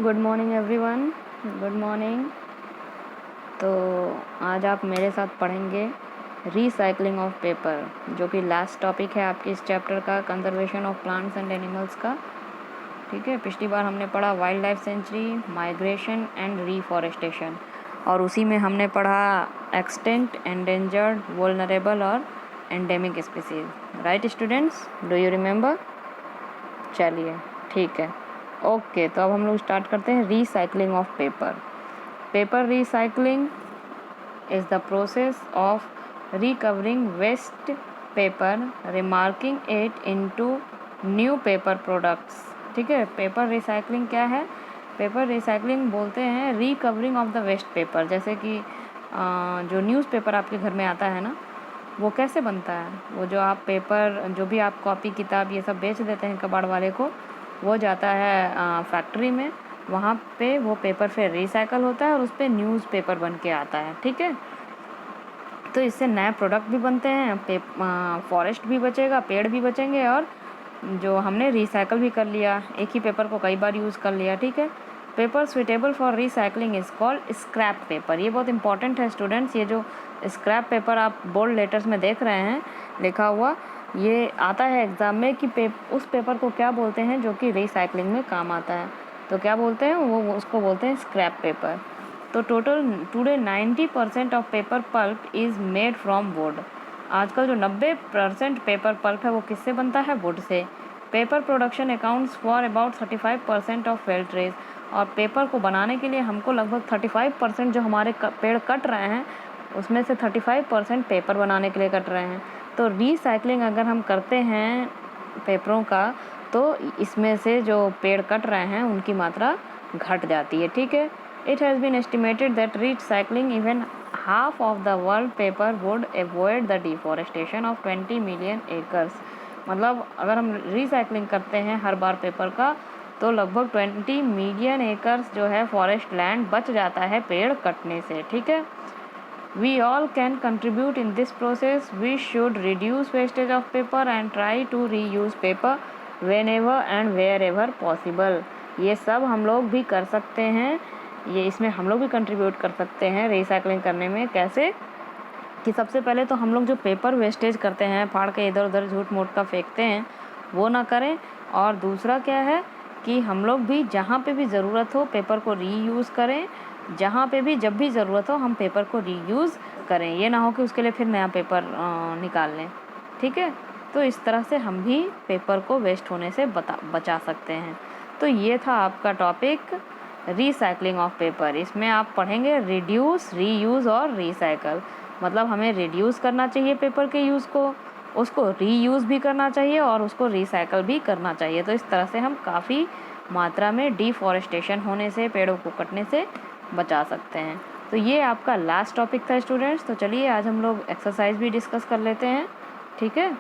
Good morning everyone, good morning. तो आज आप मेरे साथ पढ़ेंगे रीसाइक्लिंग ऑफ पेपर, जो कि लास्ट टॉपिक है आपके इस चैप्टर का, conservation of plants and animals का। ठीक है, पिछली बार हमने पढ़ा wild life sanctuary, migration and reforestation, और उसी में हमने पढ़ा एक्सटेंट, एंडेंजर्ड, वल्नरेबल और endemic species. Right students, do you remember? चलिए ठीक है, ओके। तो अब हम लोग स्टार्ट करते हैं recycling of paper. Paper recycling is the process of recovering waste paper, remarking it into new paper products. ठीक है, पेपर रिसाइक्लिंग क्या है? पेपर रिसाइक्लिंग बोलते हैं recovering of the waste paper. जैसे कि जो न्यूज़पेपर आपके घर में आता है ना, वो कैसे बनता है? वो जो आप पेपर, जो भी आप कॉपी किताब ये सब बेच देते हैं कबाड़ वाले को, वो जाता है फैक्ट्री में, वहाँ पे वो पेपर फिर रिसाइकल होता है और उस पर न्यूज़पेपर बन के आता है। ठीक है, तो इससे नए प्रोडक्ट भी बनते हैं, फॉरेस्ट भी बचेगा, पेड़ भी बचेंगे, और जो हमने रिसाइकल भी कर लिया, एक ही पेपर को कई बार यूज़ कर लिया। ठीक है, paper suitable for recycling is called scrap paper. ये बहुत इंपॉर्टेंट है स्टूडेंट्स। ये जो स्क्रैप पेपर आप बोल्ड लेटर्स में देख रहे हैं लिखा हुआ, ये आता है एग्ज़ाम में कि उस पेपर को क्या बोलते हैं जो कि रिसाइकलिंग में काम आता है। तो क्या बोलते हैं वो उसको बोलते हैं स्क्रैप पेपर। तो today 90% of paper pulp is made from would. आजकल जो 90% पेपर पल्प है वो किससे बनता है? Would say. Paper production accounts for about 35% of failed trees. और पेपर को बनाने के लिए हमको लगभग 35% जो हमारे पेड़ कट रहे हैं, उसमें से 35% पेपर बनाने के लिए कट रहे हैं। तो रीसाइक्लिंग अगर हम करते हैं पेपरों का, तो इसमें से जो पेड़ कट रहे हैं उनकी मात्रा घट जाती है। ठीक है, it has been estimated that recycling even half of the world paper would avoid the deforestation of 20 million acres. मतलब अगर हम रिसाइक्लिंग करते हैं हर बार पेपर का, तो लगभग 20 मिलियन एकर्स जो है फॉरेस्ट लैंड बच जाता है पेड़ कटने से। ठीक है, we all can contribute in this process. We should reduce wastage of paper and try to reuse paper whenever and wherever possible. ये सब हम लोग भी कर सकते हैं, ये इसमें हम लोग भी कंट्रीब्यूट कर सकते हैं रिसाइकलिंग करने में। कैसे? कि सबसे पहले तो हम लोग जो पेपर वेस्टेज करते हैं, फाड़ के इधर उधर झूठ मूठ का फेंकते हैं, वो ना करें। और दूसरा क्या है कि हम लोग भी जहाँ पे भी ज़रूरत हो पेपर को रीयूज़ करें। जहाँ पे भी जब भी ज़रूरत हो हम पेपर को रीयूज़ करें, ये ना हो कि उसके लिए फिर नया पेपर निकाल लें। ठीक है, तो इस तरह से हम भी पेपर को वेस्ट होने से बचा सकते हैं। तो ये था आपका टॉपिक रीसाइक्लिंग ऑफ पेपर। इसमें आप पढ़ेंगे रिड्यूस, रीयूज़ और रिसाइकल। मतलब हमें रिड्यूस करना चाहिए पेपर के यूज़ को, उसको रीयूज़ भी करना चाहिए और उसको रिसाइकल भी करना चाहिए। तो इस तरह से हम काफ़ी मात्रा में डिफॉरेस्टेशन होने से, पेड़ों को कटने से बचा सकते हैं। तो ये आपका लास्ट टॉपिक था स्टूडेंट्स। तो चलिए आज हम लोग एक्सरसाइज भी डिस्कस कर लेते हैं। ठीक है।